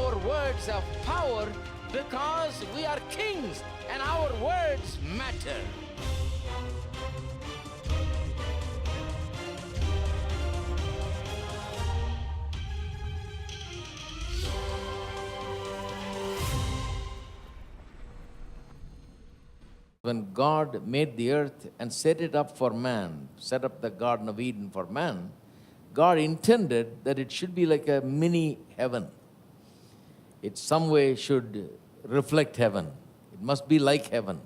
our words have power because we are kings and our words matter. When God made the earth and set it up for man, set up the Garden of Eden for man, God intended that it should be like a mini heaven. It some way should reflect heaven. It must be like heaven,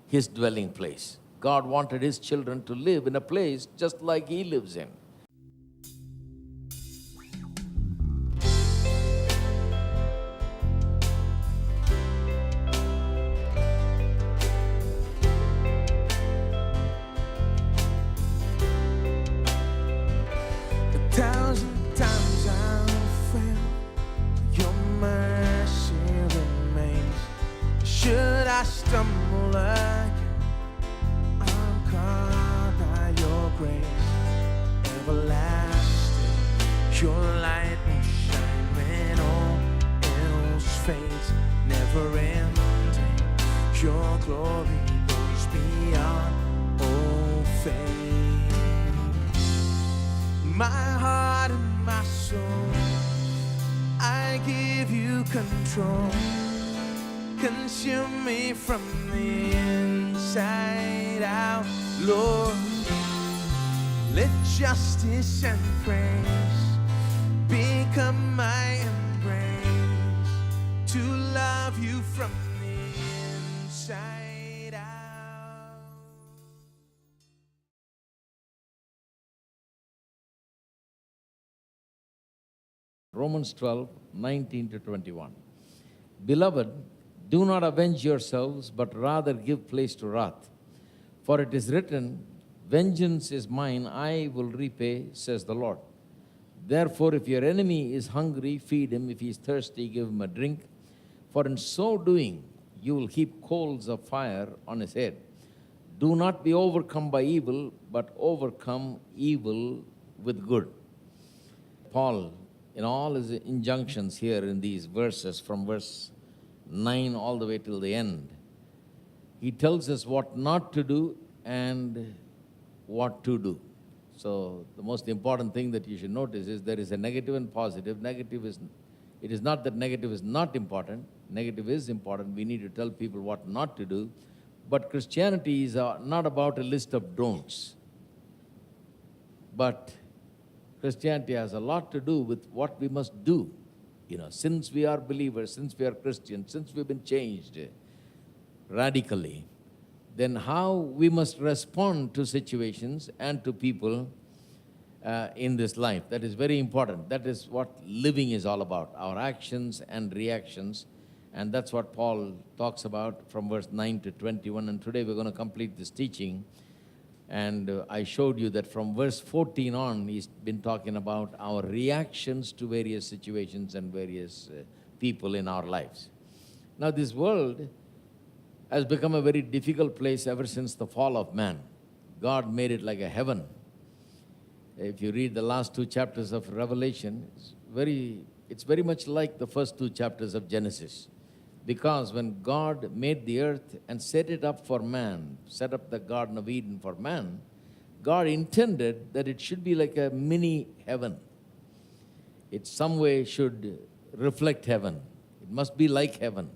his dwelling place. God wanted his children to live in a place just like he lives in. Thousand times I've failed, your mercy remains. Should I stumble again, I'm caught by your grace. Everlasting, your light will shine when all else fades. Never ending, your glory goes beyond all fame. My heart and my soul, I give you control. Consume me from the inside out, Lord. Let justice and praise become my embrace, to love you from the inside out. Romans 12, 19 to 21. Beloved, do not avenge yourselves, but rather give place to wrath. For it is written, vengeance is mine, I will repay, says the Lord. Therefore, if your enemy is hungry, feed him. If he is thirsty, give him a drink. For in so doing, you will heap coals of fire on his head. Do not be overcome by evil, but overcome evil with good. Paul, in all his injunctions here in these verses, from verse 9 all the way till the end, he tells us what not to do and what to do. So the most important thing that you should notice is there is a negative and positive. It is not that negative is not important. Negative is important. We need to tell people what not to do. But Christianity is not about a list of don'ts. But Christianity has a lot to do with what we must do. Since we are believers, since we are Christians, since we've been changed radically, then how we must respond to situations and to people in this life. That is very important. That is what living is all about, our actions and reactions. And that's what Paul talks about from verse 9 to 21. And today we're going to complete this teaching. And I showed you that from verse 14 on, he's been talking about our reactions to various situations and various people in our lives. Now, this world has become a very difficult place ever since the fall of man. God made it like a heaven. If you read the last two chapters of Revelation, it's very much like the first two chapters of Genesis. Because when God made the earth and set it up for man, set up the Garden of Eden for man, God intended that it should be like a mini heaven. It some way should reflect heaven. It must be like heaven,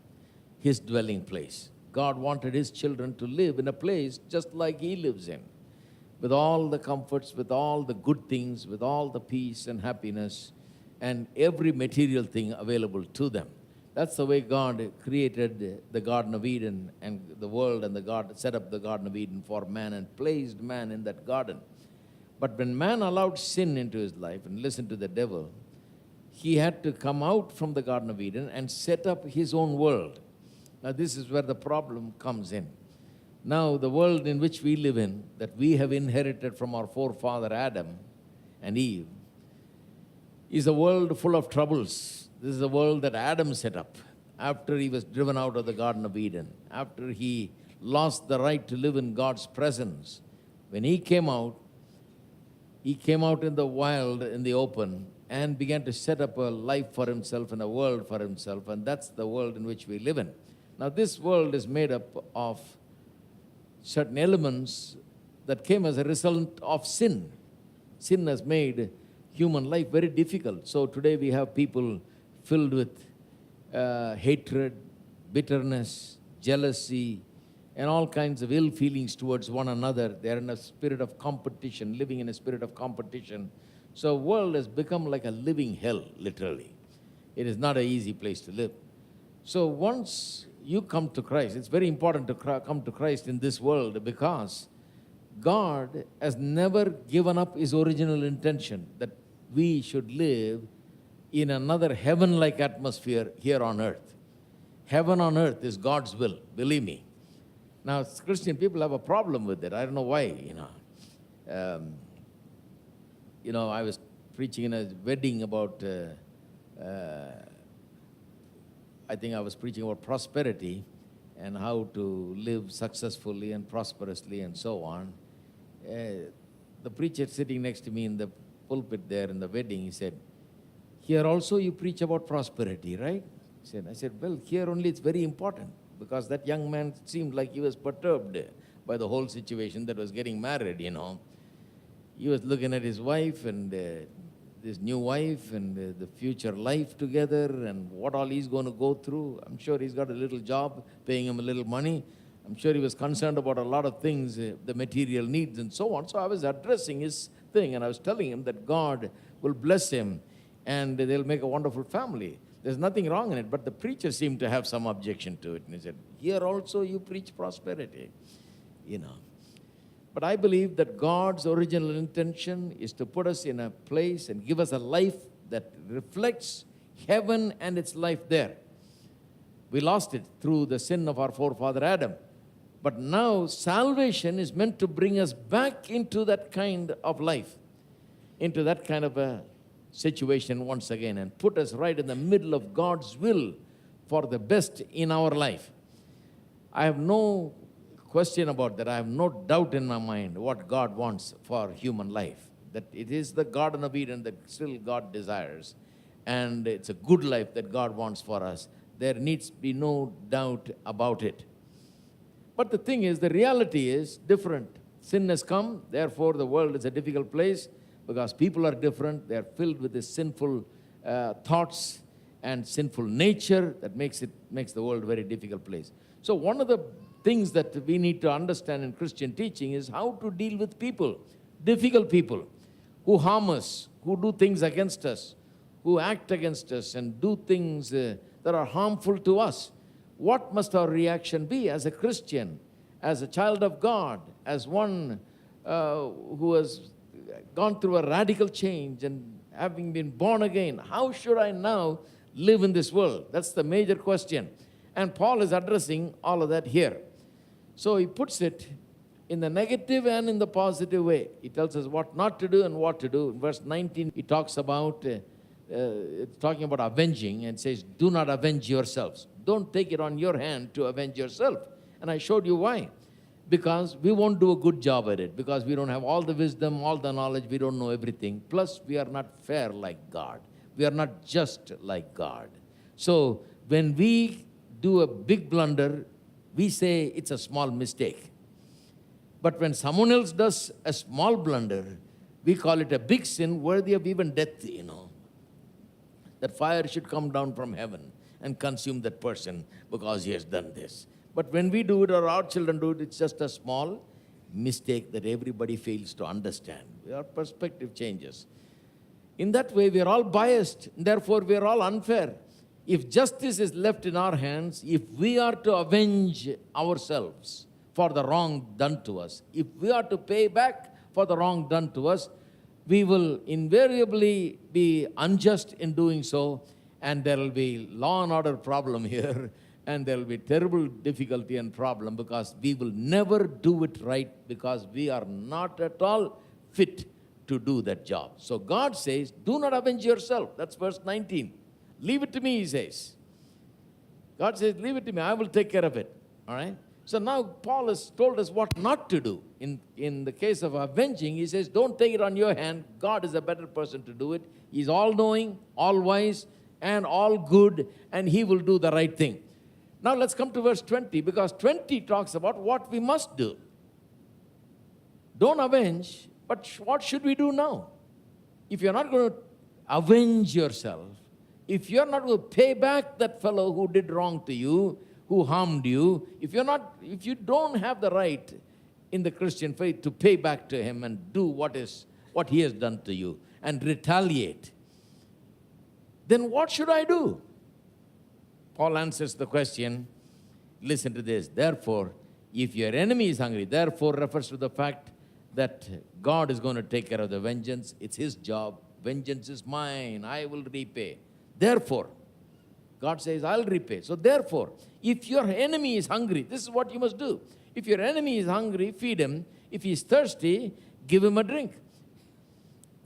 his dwelling place. God wanted his children to live in a place just like he lives in, with all the comforts, with all the good things, with all the peace and happiness, and every material thing available to them. That's the way God created the Garden of Eden and the world, and set up the Garden of Eden for man and placed man in that garden. But when man allowed sin into his life and listened to the devil, he had to come out from the Garden of Eden and set up his own world. Now this is where the problem comes in. Now the world in which we live in, that we have inherited from our forefather Adam and Eve, is a world full of troubles. This is a world that Adam set up after he was driven out of the Garden of Eden, after he lost the right to live in God's presence. When he came out in the wild, in the open, and began to set up a life for himself and a world for himself, and that's the world in which we live in. Now, this world is made up of certain elements that came as a result of sin. Sin has made human life very difficult. So today we have people filled with hatred, bitterness, jealousy, and all kinds of ill feelings towards one another. They are in a spirit of competition, living in a spirit of competition. So the world has become like a living hell, literally. It is not an easy place to live. So once you come to Christ, it's very important to come to Christ in this world, because God has never given up his original intention that we should live in another heaven-like atmosphere here on earth. Heaven on earth is God's will, believe me. Now, Christian people have a problem with it. I don't know why, I was preaching in a wedding about, I think I was preaching about prosperity and how to live successfully and prosperously and so on. The preacher sitting next to me in the pulpit there in the wedding, he said, "Here also you preach about prosperity, right?" I said, "Well, here only it's very important," because that young man seemed like he was perturbed by the whole situation that was getting married, He was looking at his wife and this new wife and the future life together and what all he's going to go through. I'm sure he's got a little job paying him a little money. I'm sure he was concerned about a lot of things, the material needs and so on. So I was addressing his thing and I was telling him that God will bless him and they'll make a wonderful family. There's nothing wrong in it, but the preacher seemed to have some objection to it. And he said, "Here also you preach prosperity, But I believe that God's original intention is to put us in a place and give us a life that reflects heaven and its life there. We lost it through the sin of our forefather Adam. But now salvation is meant to bring us back into that kind of life, into that kind of a situation once again, and put us right in the middle of God's will for the best in our life. I have no question about that. I have no doubt in my mind what God wants for human life, that it is the Garden of Eden that still God desires, and it's a good life that God wants for us. There needs to be no doubt about it. But the thing is, the reality is different. Sin has come, therefore the world is a difficult place because people are different. They are filled with this sinful thoughts and sinful nature that makes the world a very difficult place. So one of the things that we need to understand in Christian teaching is how to deal with people, difficult people, who harm us, who do things against us, who act against us and do things that are harmful to us. What must our reaction be as a Christian, as a child of God, as one who has gone through a radical change and having been born again? How should I now live in this world? That's the major question. And Paul is addressing all of that here. So he puts it in the negative and in the positive way. He tells us what not to do and what to do. In verse 19, he talks about, talking about avenging, and says, "Do not avenge yourselves." Don't take it on your hand to avenge yourself. And I showed you why. Because we won't do a good job at it. Because we don't have all the wisdom, all the knowledge. We don't know everything. Plus, we are not fair like God. We are not just like God. So when we do a big blunder, we say it's a small mistake. But when someone else does a small blunder, we call it a big sin worthy of even death, That fire should come down from heaven and consume that person because he has done this. But when we do it or our children do it, it's just a small mistake that everybody fails to understand. Our perspective changes. In that way, we are all biased. Therefore, we are all unfair. If justice is left in our hands, if we are to avenge ourselves for the wrong done to us, if we are to pay back for the wrong done to us, we will invariably be unjust in doing so, and there will be law and order problem here, and there will be terrible difficulty and problem because we will never do it right because we are not at all fit to do that job. So God says, do not avenge yourself. That's verse 19. Leave it to me, he says. God says, leave it to me. I will take care of it. All right? So now Paul has told us what not to do. In the case of avenging, he says, don't take it on your hand. God is a better person to do it. He's all-knowing, all-wise, and all good, and he will do the right thing. Now let's come to verse 20, because 20 talks about what we must do. Don't avenge, but what should we do now? If you're not going to avenge yourself, if you're not going to pay back that fellow who did wrong to you, who harmed you, if you don't have the right in the Christian faith to pay back to him and do what he has done to you and retaliate, then what should I do? Paul answers the question. Listen to this. Therefore, if your enemy is hungry, therefore refers to the fact that God is going to take care of the vengeance. It's his job. Vengeance is mine. I will repay. Therefore, God says, I'll repay. So therefore, if your enemy is hungry, this is what you must do. If your enemy is hungry, feed him. If he is thirsty, give him a drink.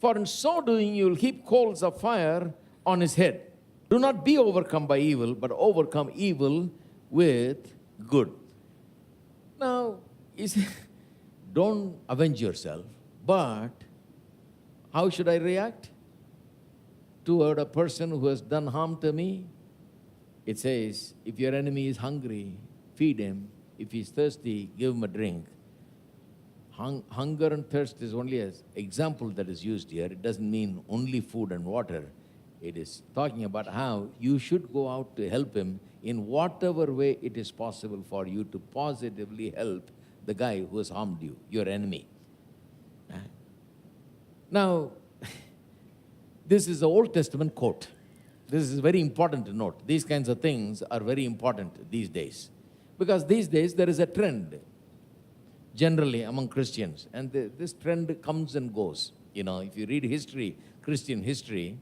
For in so doing, you will heap coals of fire on his head. Do not be overcome by evil, but overcome evil with good. Now, don't avenge yourself, but how should I react toward a person who has done harm to me? It says, if your enemy is hungry, feed him. If he's thirsty, give him a drink. Hunger and thirst is only an example that is used here. It doesn't mean only food and water. It is talking about how you should go out to help him in whatever way it is possible for you to positively help the guy who has harmed you, your enemy. Now, this is the Old Testament quote. This is very important to note. These kinds of things are very important these days. Because these days there is a trend generally among Christians. And this trend comes and goes. You know, if you read history, Christian history,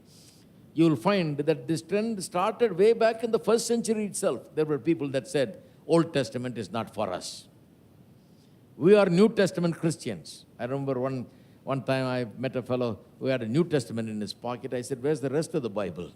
you will find that this trend started way back in the first century itself. There were people that said, Old Testament is not for us. We are New Testament Christians. I remember one time I met a fellow who had a New Testament in his pocket. I said, where's the rest of the Bible?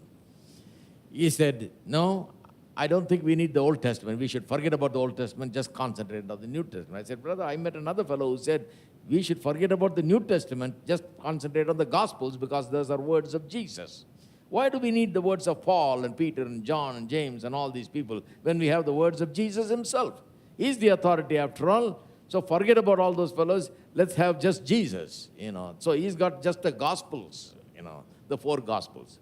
He said, no, I don't think we need the Old Testament. We should forget about the Old Testament, just concentrate on the New Testament. I said, brother, I met another fellow who said, we should forget about the New Testament, just concentrate on the Gospels because those are words of Jesus. Why do we need the words of Paul and Peter and John and James and all these people when we have the words of Jesus himself? He's the authority after all. So forget about all those fellows. Let's have just Jesus, So he's got just the Gospels, the 4 Gospels.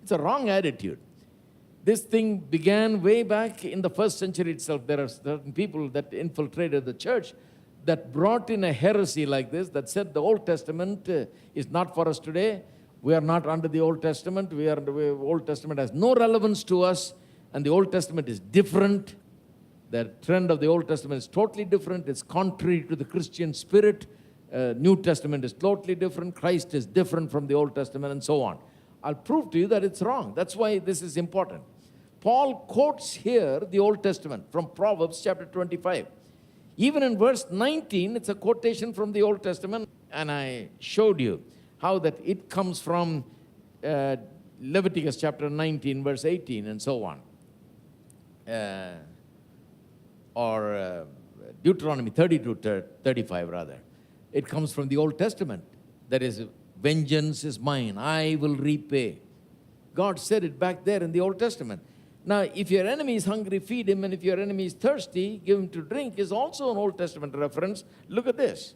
It's a wrong attitude. This thing began way back in the first century itself. There are certain people that infiltrated the church that brought in a heresy like this, that said the Old Testament is not for us today. We are not under the Old Testament. The Old Testament has no relevance to us, and the Old Testament is different. The trend of the Old Testament is totally different. It's contrary to the Christian spirit. New Testament is totally different. Christ is different from the Old Testament, and so on. I'll prove to you that it's wrong. That's why this is important. Paul quotes here the Old Testament from Proverbs chapter 25. Even in verse 19, it's a quotation from the Old Testament, and I showed you how that it comes from Leviticus chapter 19, verse 18, and so on. Or Deuteronomy 32-35, rather. It comes from the Old Testament. That is, vengeance is mine, I will repay. God said it back there in the Old Testament. Now, if your enemy is hungry, feed him, and if your enemy is thirsty, give him to drink, is also an Old Testament reference. Look at this.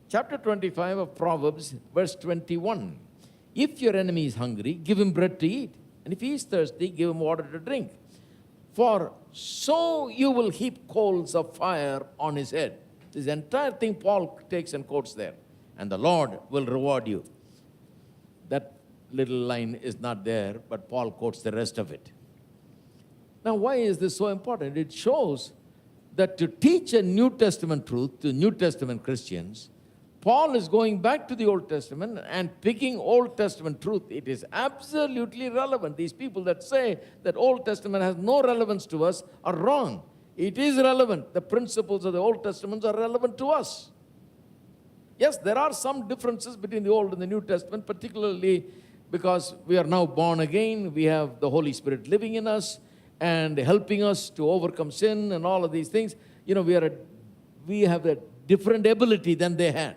Chapter 25 of Proverbs, verse 21. If your enemy is hungry, give him bread to eat. And if he is thirsty, give him water to drink. For so you will heap coals of fire on his head. This entire thing Paul takes and quotes there. And the Lord will reward you. That little line is not there, but Paul quotes the rest of it. Now, why is this so important? It shows that to teach a New Testament truth to New Testament Christians, Paul is going back to the Old Testament and picking Old Testament truth. It is absolutely relevant. These people that say that Old Testament has no relevance to us are wrong. It is relevant. The principles of the Old Testament are relevant to us. Yes, there are some differences between the Old and the New Testament, particularly because we are now born again. We have the Holy Spirit living in us and helping us to overcome sin and all of these things. You know, we have a different ability than they had.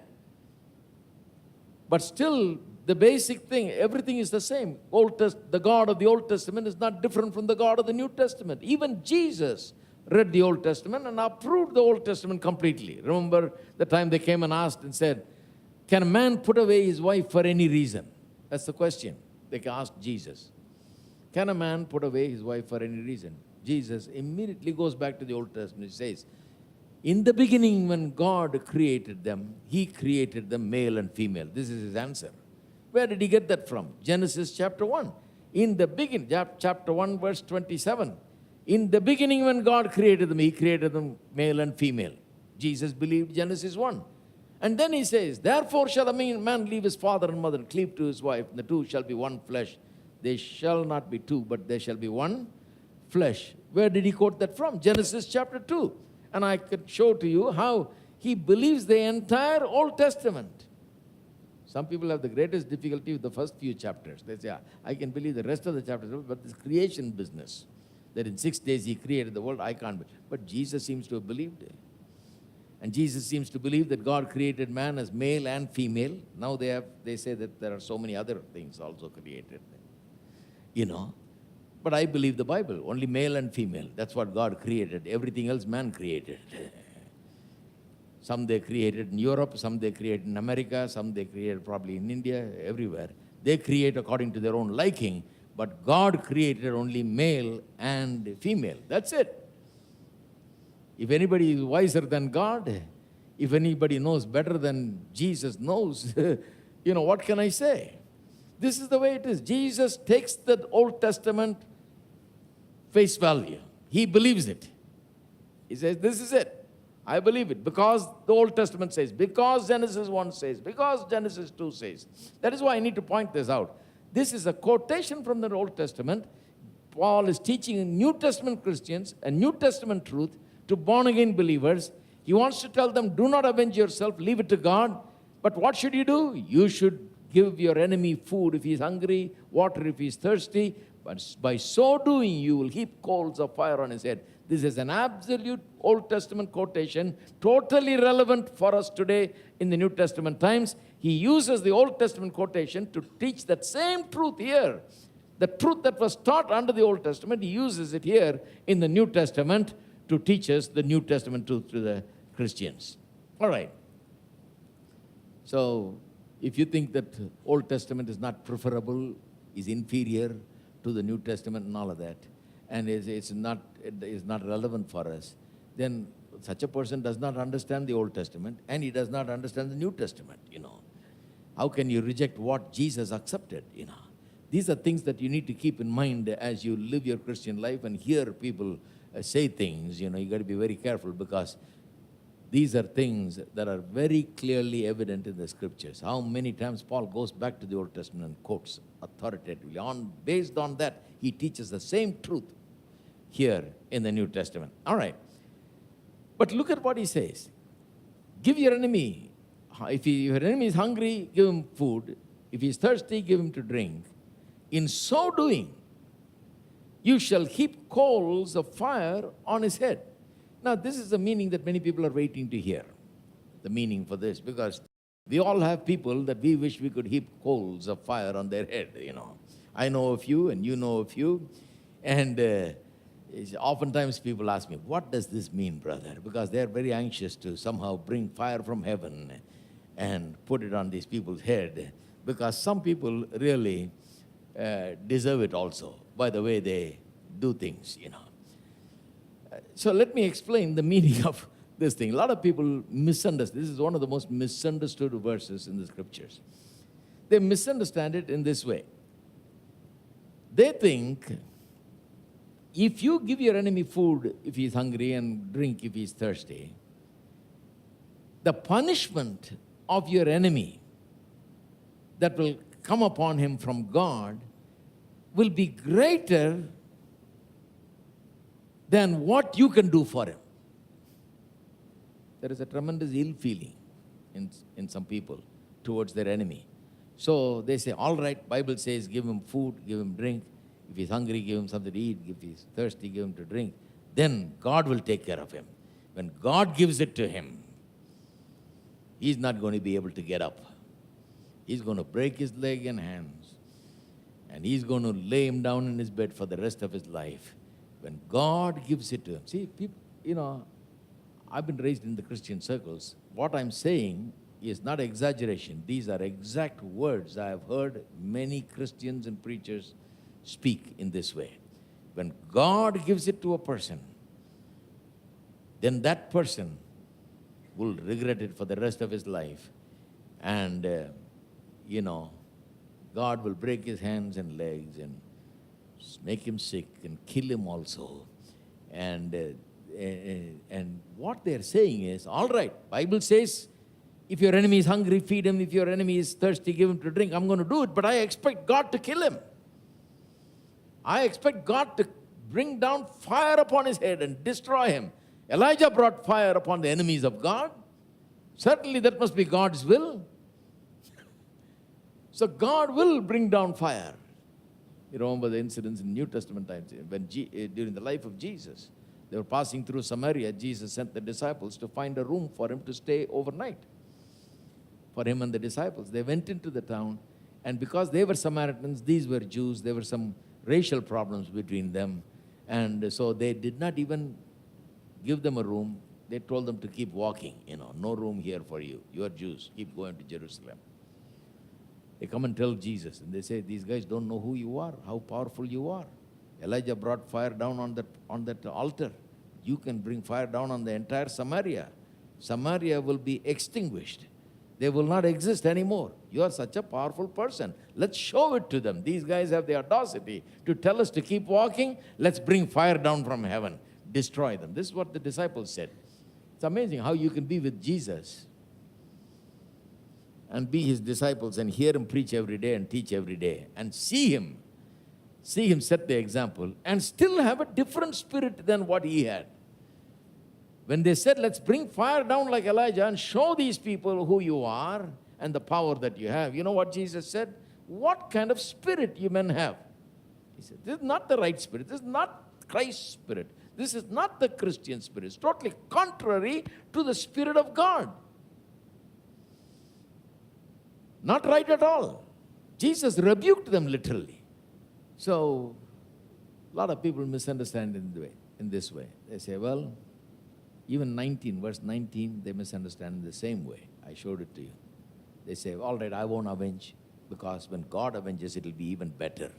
But still, the basic thing, everything is the same. The God of the Old Testament is not different from the God of the New Testament. Even Jesus read the Old Testament and approved the Old Testament completely. Remember the time they came and asked and said, can a man put away his wife for any reason? That's the question. They asked Jesus. Can a man put away his wife for any reason? Jesus immediately goes back to the Old Testament. He says, in the beginning when God created them, He created them male and female. This is His answer. Where did He get that from? Genesis chapter 1. In the beginning, chapter 1 verse 27. In the beginning when God created them, He created them male and female. Jesus believed Genesis 1. And then He says, therefore shall a man leave his father and mother and cleave to his wife, and the two shall be one flesh. They shall not be two, but they shall be one flesh. Where did He quote that from? Genesis chapter 2. And I could show to you how He believes the entire Old Testament. Some people have the greatest difficulty with the first few chapters. They say, I can believe the rest of the chapters, but this creation business, that in 6 days He created the world, I can't believe. But Jesus seems to have believed it. And Jesus seems to believe that God created man as male and female. Now they say that there are so many other things also created. You know. But I believe the Bible, only male and female. That's what God created. Everything else man created. Some they created in Europe, some they created in America, some they created probably in India, everywhere. They create according to their own liking, but God created only male and female. That's it. If anybody is wiser than God, if anybody knows better than Jesus knows, you know, what can I say? This is the way it is. Jesus takes the Old Testament face value. He believes it. He says, this is it. I believe it because the Old Testament says, because Genesis 1 says, because Genesis 2 says. That is why I need to point this out. This is a quotation from the Old Testament. Paul is teaching New Testament Christians a New Testament truth to born-again believers. He wants to tell them, do not avenge yourself, leave it to God. But what should you do? You should give your enemy food if he's hungry, water if he's thirsty. But by so doing, you will heap coals of fire on his head. This is an absolute Old Testament quotation, totally relevant for us today in the New Testament times. He uses the Old Testament quotation to teach that same truth here. The truth that was taught under the Old Testament, He uses it here in the New Testament to teach us the New Testament truth to the Christians. All right. So, if you think that Old Testament is not preferable, is inferior to the New Testament and all of that, and is not relevant for us, then such a person does not understand the Old Testament and he does not understand the New Testament, you know. How can you reject what Jesus accepted, you know? These are things that you need to keep in mind as you live your Christian life and hear people say things, you know. You got to be very careful because these are things that are very clearly evident in the Scriptures. How many times Paul goes back to the Old Testament and quotes authoritatively. Based on that, he teaches the same truth here in the New Testament. All right. But look at what he says. Give your enemy, if your enemy is hungry, give him food. If he is thirsty, give him to drink. In so doing, you shall heap coals of fire on his head. Now, this is the meaning that many people are waiting to hear, the meaning for this, because we all have people that we wish we could heap coals of fire on their head, you know. I know a few, and you know a few, and oftentimes people ask me, what does this mean, brother? Because they're very anxious to somehow bring fire from heaven and put it on these people's head, because some people really deserve it also by the way they do things, you know. So let me explain the meaning of this thing. A lot of people misunderstand. This is one of the most misunderstood verses in the Scriptures. They misunderstand it in this way. They think if you give your enemy food if he's hungry and drink if he's thirsty, the punishment of your enemy that will come upon him from God will be greater than what you can do for him. There is a tremendous ill feeling in some people towards their enemy. So they say, all right, Bible says give him food, give him drink. If he's hungry, give him something to eat. If he's thirsty, give him to drink. Then God will take care of him. When God gives it to him, he's not going to be able to get up. He's going to break his leg and hands, and he's going to lay him down in his bed for the rest of his life. When God gives it to him. See, people, I've been raised in the Christian circles. What I'm saying is not exaggeration. These are exact words I have heard many Christians and preachers speak in this way. When God gives it to a person, then that person will regret it for the rest of his life. And, God will break his hands and legs and make him sick and kill him also. And what they're saying is, all right, Bible says, if your enemy is hungry, feed him. If your enemy is thirsty, give him to drink. I'm going to do it, but I expect God to kill him. I expect God to bring down fire upon his head and destroy him. Elijah brought fire upon the enemies of God. Certainly that must be God's will. So God will bring down fire. You remember the incidents in New Testament times when during the life of Jesus, they were passing through Samaria. Jesus sent the disciples to find a room for him to stay overnight. For him and the disciples. They went into the town, and because they were Samaritans, these were Jews, there were some racial problems between them. And so they did not even give them a room. They told them to keep walking, no room here for you. You are Jews, keep going to Jerusalem. They come and tell Jesus, and they say, these guys don't know who you are, how powerful you are. Elijah brought fire down on that altar. You can bring fire down on the entire Samaria. Samaria will be extinguished. They will not exist anymore. You are such a powerful person. Let's show it to them. These guys have the audacity to tell us to keep walking. Let's bring fire down from heaven. Destroy them. This is what the disciples said. It's amazing how you can be with Jesus and be his disciples and hear him preach every day and teach every day and see him set the example and still have a different spirit than what he had. When they said, let's bring fire down like Elijah and show these people who you are and the power that you have. You know what Jesus said? What kind of spirit you men have? He said, this is not the right spirit. This is not Christ's spirit. This is not the Christian spirit. It's totally contrary to the Spirit of God. Not right at all. Jesus rebuked them literally. So, a lot of people misunderstand in this way. They say, well, even verse 19, they misunderstand in the same way. I showed it to you. They say, all right, I won't avenge, because when God avenges, it will be even better.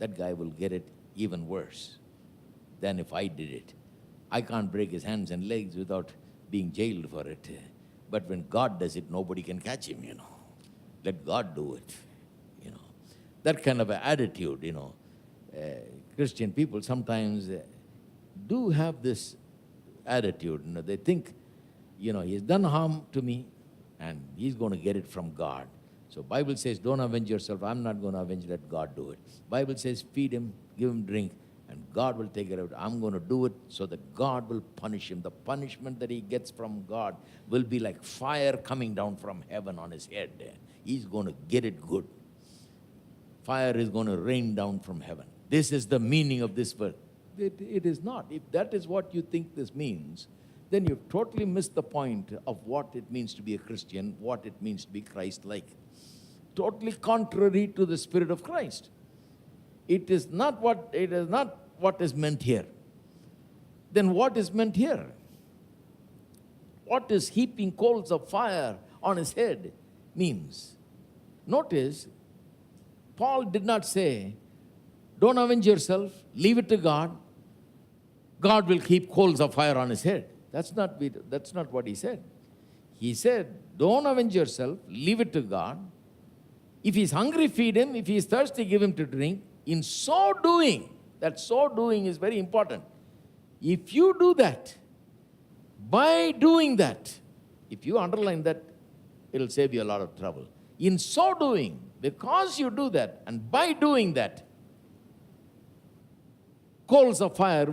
That guy will get it even worse than if I did it. I can't break his hands and legs without being jailed for it. But when God does it, nobody can catch him, Let God do it, That kind of an attitude, Christian people sometimes do have this attitude. They think, he's done harm to me and he's going to get it from God. So Bible says, don't avenge yourself. I'm not going to avenge, let God do it. Bible says, feed him, give him drink, and God will take care of it. I'm going to do it so that God will punish him. The punishment that he gets from God will be like fire coming down from heaven on his head. He's going to get it good. Fire is going to rain down from heaven. This is the meaning of this verse. It is not. If that is what you think this means, then you've totally missed the point of what it means to be a Christian, what it means to be Christ-like. Totally contrary to the Spirit of Christ. It is not what is meant here. Then what is meant here? What is heaping coals of fire on his head means? Notice, Paul did not say, don't avenge yourself, leave it to God. God will heap coals of fire on his head. That's not what he said. He said, don't avenge yourself, leave it to God. If he's hungry, feed him. If he's thirsty, give him to drink. In so doing, that so doing is very important. If you do that, by doing that, if you underline that, it'll save you a lot of trouble. In so doing, because you do that, and by doing that, coals of fire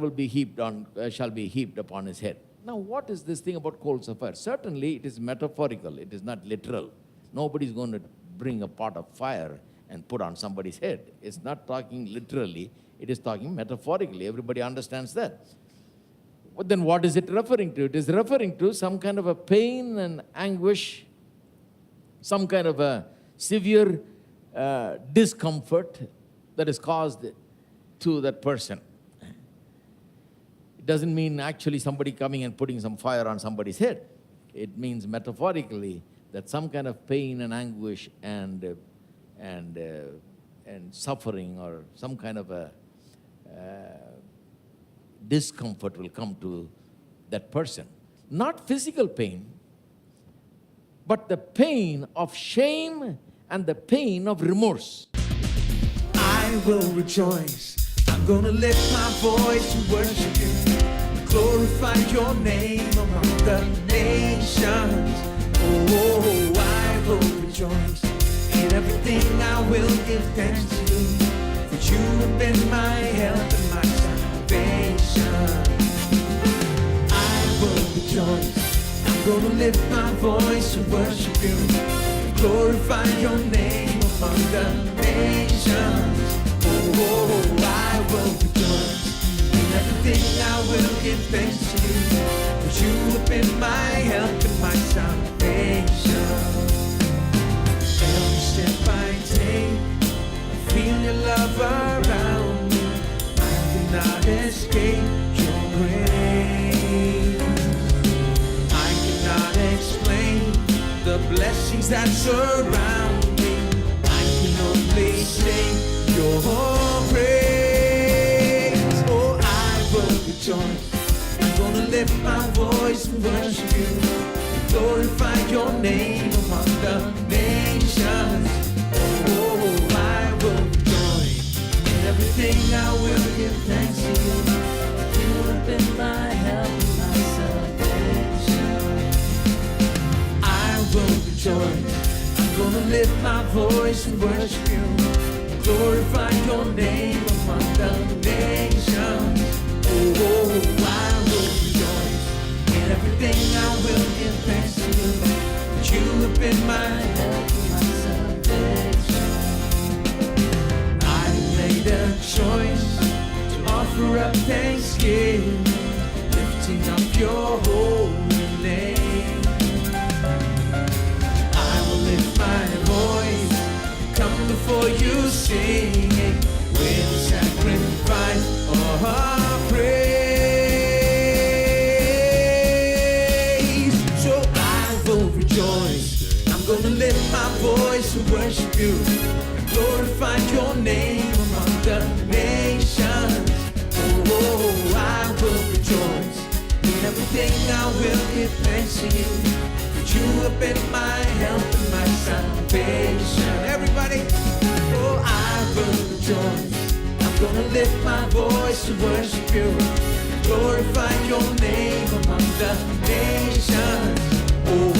shall be heaped upon his head. Now, what is this thing about coals of fire? Certainly, it is metaphorical. It is not literal. Nobody's going to bring a pot of fire and put on somebody's head. It's not talking literally. It is talking metaphorically. Everybody understands that. Then what is it referring to? It is referring to some kind of a pain and anguish, some kind of a severe discomfort that is caused to that person. It doesn't mean actually somebody coming and putting some fire on somebody's head. It means metaphorically that some kind of pain and anguish and suffering or some kind of a discomfort will come to that person. Not physical pain, but the pain of shame and the pain of remorse. I will rejoice. I'm gonna lift my voice and worship you. Glorify your name among the nations. Oh, I will rejoice. In everything I will give thanks to you. For you have been my help and my salvation. I will rejoice. I'm gonna lift my voice and worship you. Glorify your name among the nations. Oh, I will rejoice. In everything I will give thanks to you. For you have been my help and my salvation. Every step I take, I feel your love around me. I cannot escape your grace. I cannot explain the blessings that surround me. I can only sing your praise. Oh, I will rejoice. I'm gonna lift my voice and worship you. Glorify your name among the nations. Oh, I will rejoice. In everything I will give thanks to you. You have been my help and my salvation. I will rejoice. I'm gonna lift my voice and worship you. Glorify your name among the nations. Oh, I will rejoice. In everything I will give thanks to you. That you have been my help and my salvation. I made a choice to offer up thanksgiving, lifting up your holy name. I will lift my voice, come before you singing with sacrifice of praise. So I will rejoice. I'm gonna lift my voice and worship you and glorify your name among the nations. Oh, I will rejoice. In everything I will give thanks to you. That you have been my help and my salvation. Everybody, oh, I will rejoice. I'm gonna lift my voice and worship you. Glorify your name among the nations. Oh,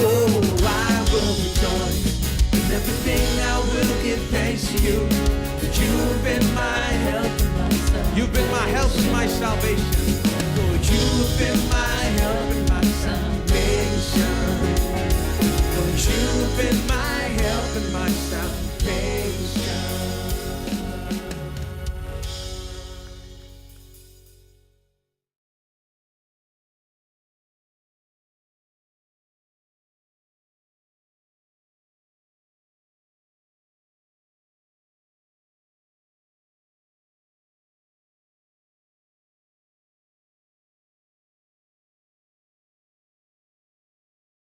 I will rejoice. In everything I will give thanks to you. That you have been my help and my salvation. You've been my help and my salvation.